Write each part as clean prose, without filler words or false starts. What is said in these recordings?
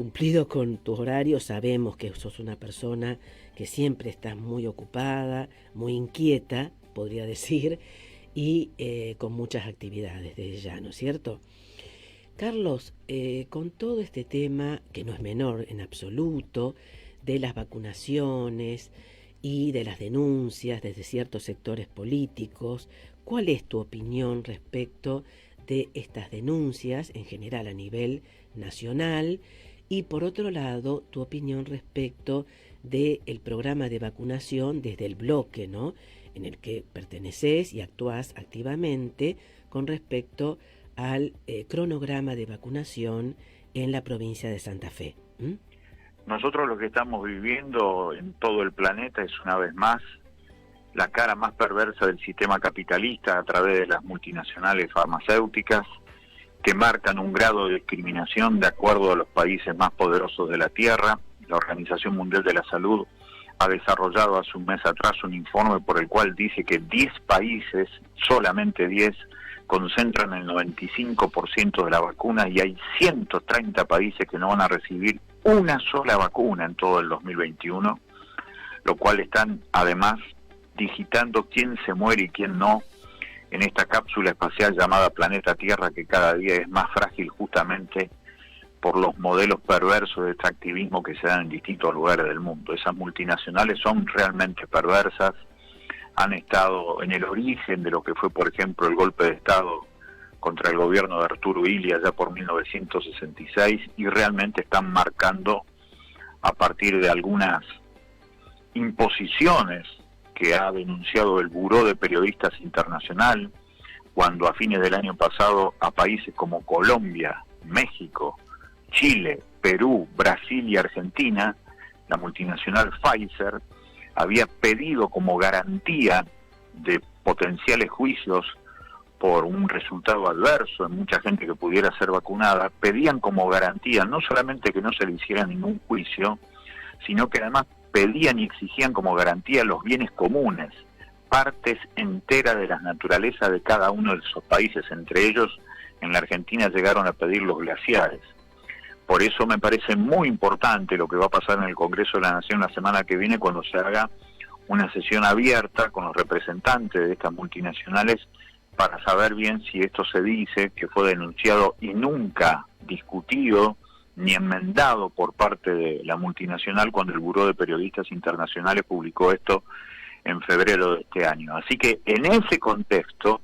cumplido con tus horarios, sabemos que sos una persona que siempre estás muy ocupada, muy inquieta, podría decir, y con muchas actividades desde ya, ¿no es cierto? Carlos, con todo este tema, que no es menor en absoluto, de las vacunaciones y de las denuncias desde ciertos sectores políticos, ¿cuál es tu opinión respecto de estas denuncias en general a nivel nacional? Y por otro lado, tu opinión respecto del programa de vacunación desde el bloque, ¿no?, en el que perteneces y actúas activamente con respecto al cronograma de vacunación en la provincia de Santa Fe. Nosotros lo que estamos viviendo en todo el planeta es, una vez más, la cara más perversa del sistema capitalista a través de las multinacionales farmacéuticas, que marcan un grado de discriminación de acuerdo a los países más poderosos de la Tierra. La Organización Mundial de la Salud ha desarrollado hace un mes atrás un informe por el cual dice que 10 países, solamente 10, concentran el 95% de la vacuna, y hay 130 países que no van a recibir una sola vacuna en todo el 2021, lo cual están además digitando quién se muere y quién no en esta cápsula espacial llamada Planeta Tierra, que cada día es más frágil justamente por los modelos perversos de extractivismo que se dan en distintos lugares del mundo. Esas multinacionales son realmente perversas, han estado en el origen de lo que fue, por ejemplo, el golpe de Estado contra el gobierno de Arturo Illia allá por 1966, y realmente están marcando, a partir de algunas imposiciones que ha denunciado el Buró de Periodistas Internacional, cuando a fines del año pasado a países como Colombia, México, Chile, Perú, Brasil y Argentina, la multinacional Pfizer había pedido como garantía de potenciales juicios por un resultado adverso en mucha gente que pudiera ser vacunada, pedían como garantía no solamente que no se le hiciera ningún juicio, sino que además pedían y exigían como garantía los bienes comunes, partes enteras de la naturaleza de cada uno de esos países. Entre ellos, en la Argentina llegaron a pedir los glaciares. Por eso me parece muy importante lo que va a pasar en el Congreso de la Nación la semana que viene, cuando se haga una sesión abierta con los representantes de estas multinacionales, para saber bien si esto se dice, que fue denunciado y nunca discutido ni enmendado por parte de la multinacional cuando el Buró de Periodistas Internacionales publicó esto en febrero de este año. Así que en ese contexto,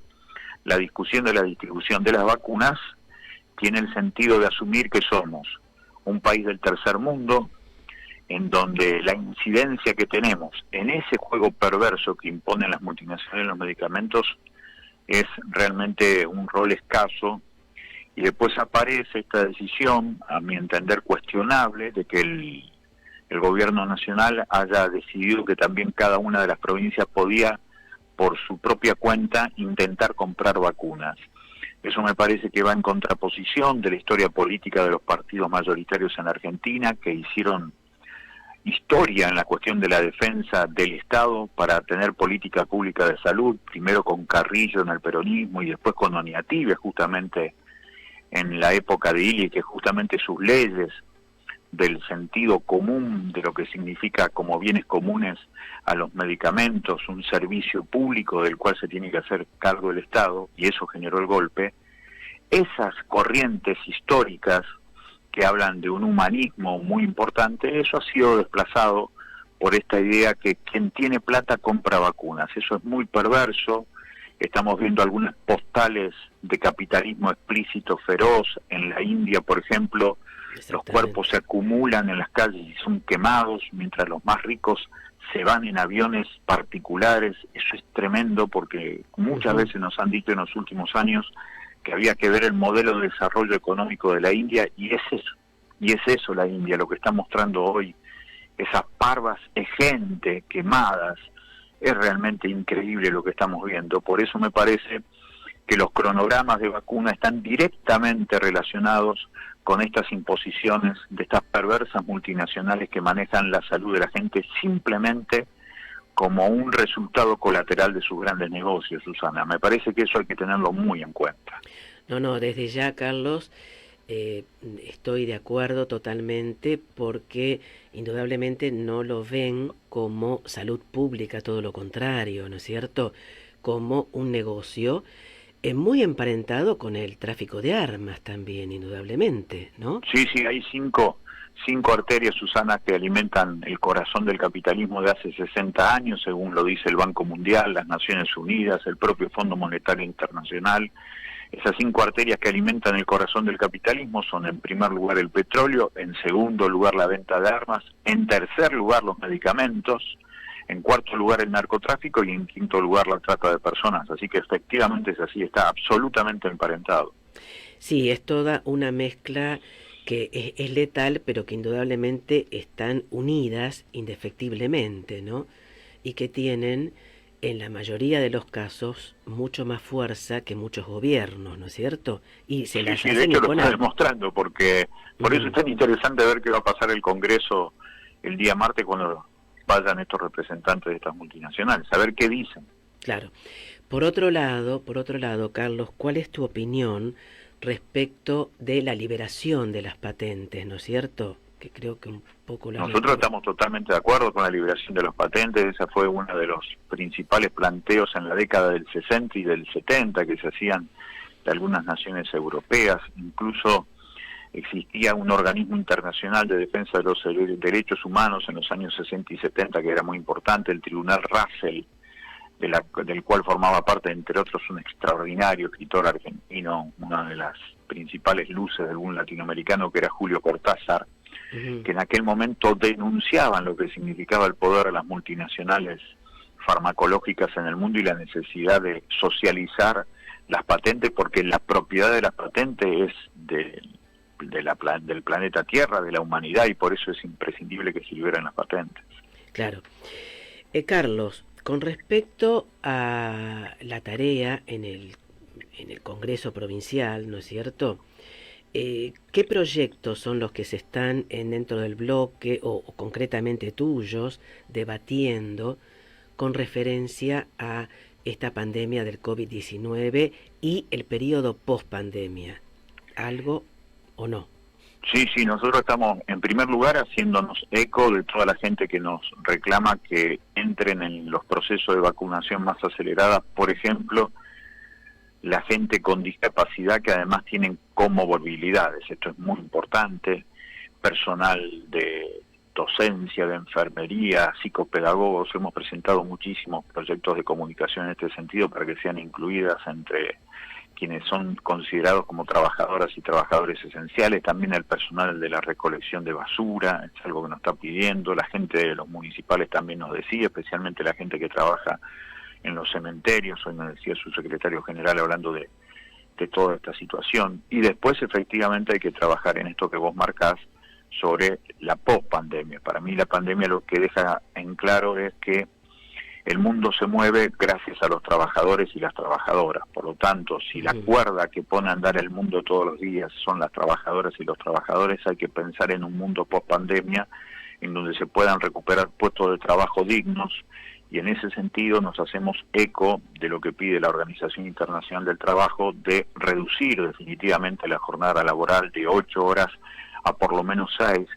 la discusión de la distribución de las vacunas tiene el sentido de asumir que somos un país del tercer mundo, en donde la incidencia que tenemos en ese juego perverso que imponen las multinacionales en los medicamentos es realmente un rol escaso. Y después aparece esta decisión, a mi entender cuestionable, de que el gobierno nacional haya decidido que también cada una de las provincias podía, por su propia cuenta, intentar comprar vacunas. Eso me parece que va en contraposición de la historia política de los partidos mayoritarios en Argentina, que hicieron historia en la cuestión de la defensa del Estado para tener política pública de salud, primero con Carrillo en el peronismo y después con Oñative justamente en la época de Illia, que justamente sus leyes del sentido común de lo que significa como bienes comunes a los medicamentos, un servicio público del cual se tiene que hacer cargo el Estado, y eso generó el golpe. Esas corrientes históricas que hablan de un humanismo muy importante, eso ha sido desplazado por esta idea que quien tiene plata compra vacunas. Eso es muy perverso. Estamos viendo algunas postales de capitalismo explícito feroz en la India, por ejemplo. Los cuerpos se acumulan en las calles y son quemados, mientras los más ricos se van en aviones particulares. Eso es tremendo, porque muchas veces nos han dicho en los últimos años que había que ver el modelo de desarrollo económico de la India, y es eso la India, lo que está mostrando hoy, esas parvas de gente quemadas. Es realmente increíble lo que estamos viendo. Por eso me parece que los cronogramas de vacuna están directamente relacionados con estas imposiciones de estas perversas multinacionales que manejan la salud de la gente simplemente como un resultado colateral de sus grandes negocios, Susana. Me parece que eso hay que tenerlo muy en cuenta. No, desde ya, Carlos, estoy de acuerdo totalmente porque indudablemente no lo ven como salud pública, todo lo contrario, ¿no es cierto? Como un negocio muy emparentado con el tráfico de armas también, indudablemente, ¿no? Sí, sí, hay cinco arterias, Susana, que alimentan el corazón del capitalismo de hace 60 años, según lo dice el Banco Mundial, las Naciones Unidas, el propio Fondo Monetario Internacional. Esas cinco arterias que alimentan el corazón del capitalismo son, en primer lugar, el petróleo, en segundo lugar, la venta de armas, en tercer lugar, los medicamentos, en cuarto lugar, el narcotráfico y en quinto lugar, la trata de personas. Así que efectivamente es así, está absolutamente emparentado. Sí, es toda una mezcla que es letal, pero que indudablemente están unidas indefectiblemente, ¿no? Y que tienen, en la mayoría de los casos, mucho más fuerza que muchos gobiernos, ¿no es cierto? Y se las Sí, de hacen hecho lo está imponer. demostrando, porque por eso es tan interesante ver qué va a pasar el Congreso el día martes cuando vayan estos representantes de estas multinacionales, a ver qué dicen. Claro. Por otro lado, Carlos, ¿cuál es tu opinión respecto de la liberación de las patentes, ¿no es cierto? Que creo que un poco lo has Nosotros estamos totalmente de acuerdo con la liberación de los patentes, esa fue uno de los principales planteos en la década del 60 y del 70 que se hacían de algunas naciones europeas, incluso existía un organismo internacional de defensa de los derechos humanos en los años 60 y 70 que era muy importante, el Tribunal Russell, del cual formaba parte, entre otros, un extraordinario escritor argentino, una de las principales luces del boom latinoamericano, que era Julio Cortázar, que en aquel momento denunciaban lo que significaba el poder de las multinacionales farmacológicas en el mundo y la necesidad de socializar las patentes, porque la propiedad de las patentes es del planeta Tierra, de la humanidad, y por eso es imprescindible que se liberen las patentes. Claro. Carlos, con respecto a la tarea en el Congreso Provincial, ¿no es cierto? ¿Qué proyectos son los que se están dentro del bloque o concretamente tuyos debatiendo con referencia a esta pandemia del COVID-19 y el periodo post-pandemia? ¿Algo o no? Sí, nosotros estamos en primer lugar haciéndonos eco de toda la gente que nos reclama que entren en los procesos de vacunación más aceleradas, por ejemplo, la gente con discapacidad que además tienen comorbilidades, esto es muy importante, personal de docencia, de enfermería, psicopedagogos, hemos presentado muchísimos proyectos de comunicación en este sentido para que sean incluidas entre quienes son considerados como trabajadoras y trabajadores esenciales, también el personal de la recolección de basura, es algo que nos está pidiendo, la gente de los municipales también nos decía, especialmente la gente que trabaja en los cementerios, hoy nos decía su secretario general hablando de toda esta situación, y después efectivamente hay que trabajar en esto que vos marcás sobre la post-pandemia. Para mí la pandemia lo que deja en claro es que el mundo se mueve gracias a los trabajadores y las trabajadoras. Por lo tanto, si la cuerda que pone a andar el mundo todos los días son las trabajadoras y los trabajadores, hay que pensar en un mundo post-pandemia en donde se puedan recuperar puestos de trabajo dignos, y en ese sentido nos hacemos eco de lo que pide la Organización Internacional del Trabajo de reducir definitivamente la jornada laboral de 8 horas a por lo menos 6,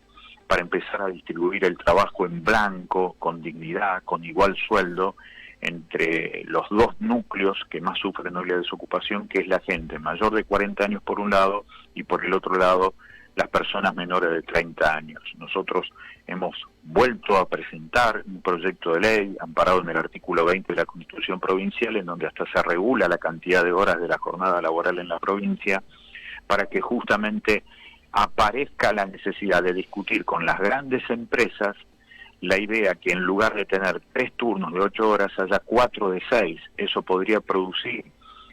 para empezar a distribuir el trabajo en blanco, con dignidad, con igual sueldo, entre los dos núcleos que más sufren hoy la desocupación, que es la gente mayor de 40 años por un lado, y por el otro lado, las personas menores de 30 años. Nosotros hemos vuelto a presentar un proyecto de ley amparado en el artículo 20 de la Constitución Provincial, en donde hasta se regula la cantidad de horas de la jornada laboral en la provincia, para que justamente aparezca la necesidad de discutir con las grandes empresas la idea que en lugar de tener 3 turnos de 8 horas haya 4 de 6. Eso podría producir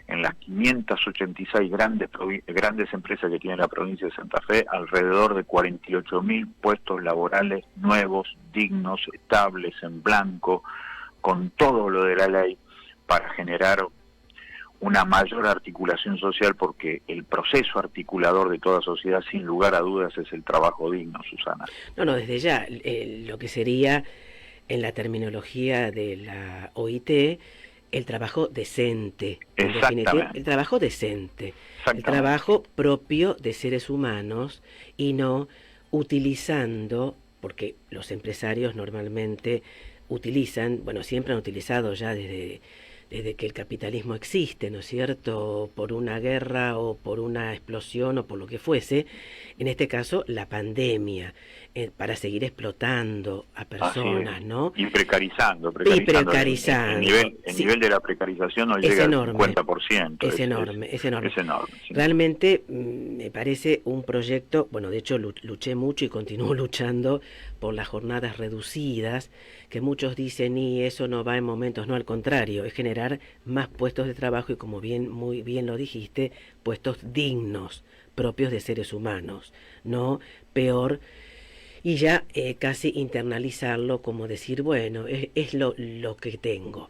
en las 586 grandes empresas que tiene la provincia de Santa Fe alrededor de 48.000 puestos laborales nuevos, dignos, estables, en blanco, con todo lo de la ley, para generar una mayor articulación social, porque el proceso articulador de toda sociedad, sin lugar a dudas, es el trabajo digno, Susana. No, desde ya, lo que sería, en la terminología de la OIT, el trabajo decente, en Exactamente. definitiva, el trabajo decente, el trabajo propio de seres humanos y no utilizando, porque los empresarios normalmente utilizan, bueno, siempre han utilizado ya desde que el capitalismo existe, ¿no es cierto?, por una guerra o por una explosión o por lo que fuese, en este caso la pandemia, para seguir explotando a personas, ¿no? Y precarizando. Y precarizando. El nivel de la precarización no llega al 50%. Es enorme. Es enorme. Sí. Realmente me parece un proyecto, bueno, de hecho luché mucho y continúo luchando por las jornadas reducidas, que muchos dicen, y eso no va en momentos, no, al contrario, es generar más puestos de trabajo y, como muy bien lo dijiste, puestos dignos, propios de seres humanos, no peor, y ya casi internalizarlo como decir, bueno, es lo que tengo.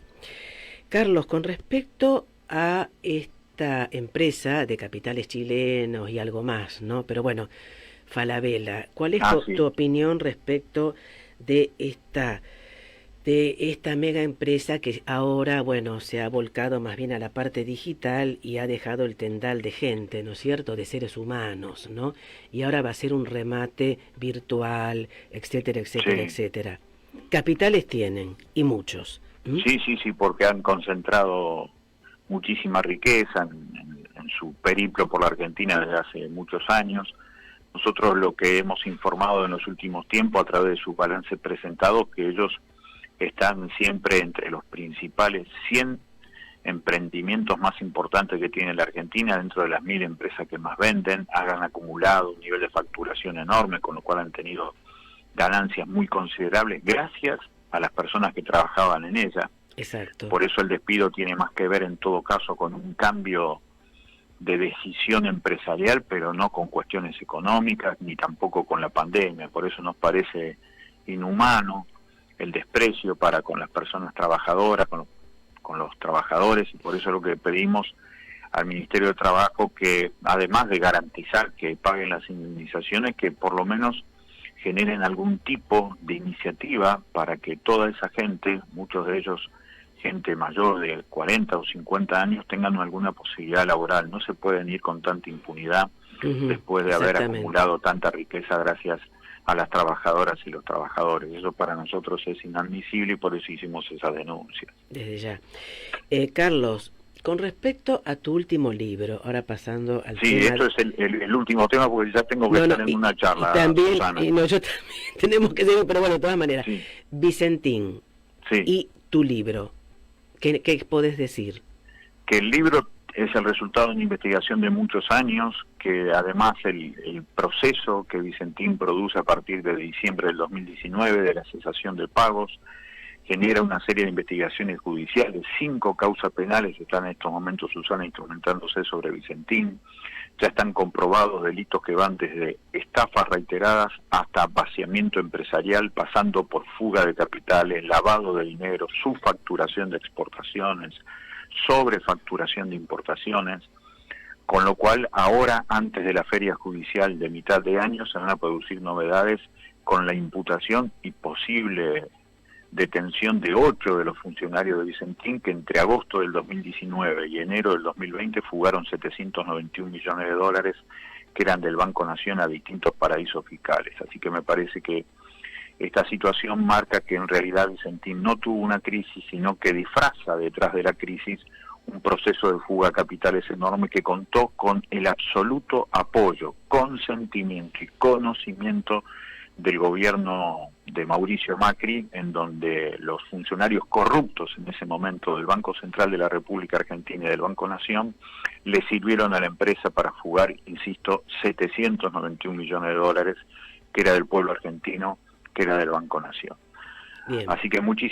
Carlos, con respecto a esta empresa de capitales chilenos y algo más, ¿no? Pero bueno, Falabella, ¿cuál es tu opinión respecto de esta mega empresa que ahora, bueno, se ha volcado más bien a la parte digital y ha dejado el tendal de gente, ¿no es cierto?, de seres humanos, ¿no? Y ahora va a ser un remate virtual, etcétera, etcétera, etcétera. Capitales tienen, y muchos. Sí, porque han concentrado muchísima riqueza en su periplo por la Argentina desde hace muchos años. Nosotros lo que hemos informado en los últimos tiempos a través de sus balances presentados, que ellos están siempre entre los principales 100 emprendimientos más importantes que tiene la Argentina, dentro de las 1000 empresas que más venden, han acumulado un nivel de facturación enorme, con lo cual han tenido ganancias muy considerables gracias a las personas que trabajaban en ella. Exacto. Por eso el despido tiene más que ver en todo caso con un cambio de decisión empresarial, pero no con cuestiones económicas ni tampoco con la pandemia. Por eso nos parece inhumano el desprecio para con las personas trabajadoras, con los trabajadores, y por eso lo que pedimos al Ministerio de Trabajo, que además de garantizar que paguen las indemnizaciones, que por lo menos generen algún tipo de iniciativa para que toda esa gente, muchos de ellos gente mayor de 40 o 50 años, tengan alguna posibilidad laboral. No se pueden ir con tanta impunidad después de haber acumulado tanta riqueza gracias a las trabajadoras y los trabajadores. Eso para nosotros es inadmisible y por eso hicimos esa denuncia. Desde ya. Carlos, con respecto a tu último libro, ahora pasando al tema... Sí, esto es el último tema porque ya tengo que estar en una charla. Y también, yo también tenemos que seguir, pero bueno, de todas maneras. Sí. Vicentín, y tu libro, ¿qué podés decir? Que el libro es el resultado de una investigación de muchos años, que además el proceso que Vicentín produce a partir de diciembre del 2019, de la cesación de pagos, genera una serie de investigaciones judiciales. 5 causas penales están en estos momentos, Susana, instrumentándose sobre Vicentín. Ya están comprobados delitos que van desde estafas reiteradas hasta vaciamiento empresarial, pasando por fuga de capitales, lavado de dinero, subfacturación de exportaciones, sobrefacturación de importaciones, con lo cual ahora, antes de la feria judicial de mitad de año, se van a producir novedades con la imputación y posible detención de 8 de los funcionarios de Vicentín, que entre agosto del 2019 y enero del 2020 fugaron 791 millones de dólares que eran del Banco Nación a distintos paraísos fiscales. Así que me parece que esta situación marca que en realidad Vicentín no tuvo una crisis, sino que disfraza detrás de la crisis un proceso de fuga de capitales enorme que contó con el absoluto apoyo, consentimiento y conocimiento del gobierno de Mauricio Macri, en donde los funcionarios corruptos en ese momento del Banco Central de la República Argentina y del Banco Nación le sirvieron a la empresa para fugar, insisto, 791 millones de dólares, que era del pueblo argentino, que era del Banco Nación. Bien. Así que muchísimas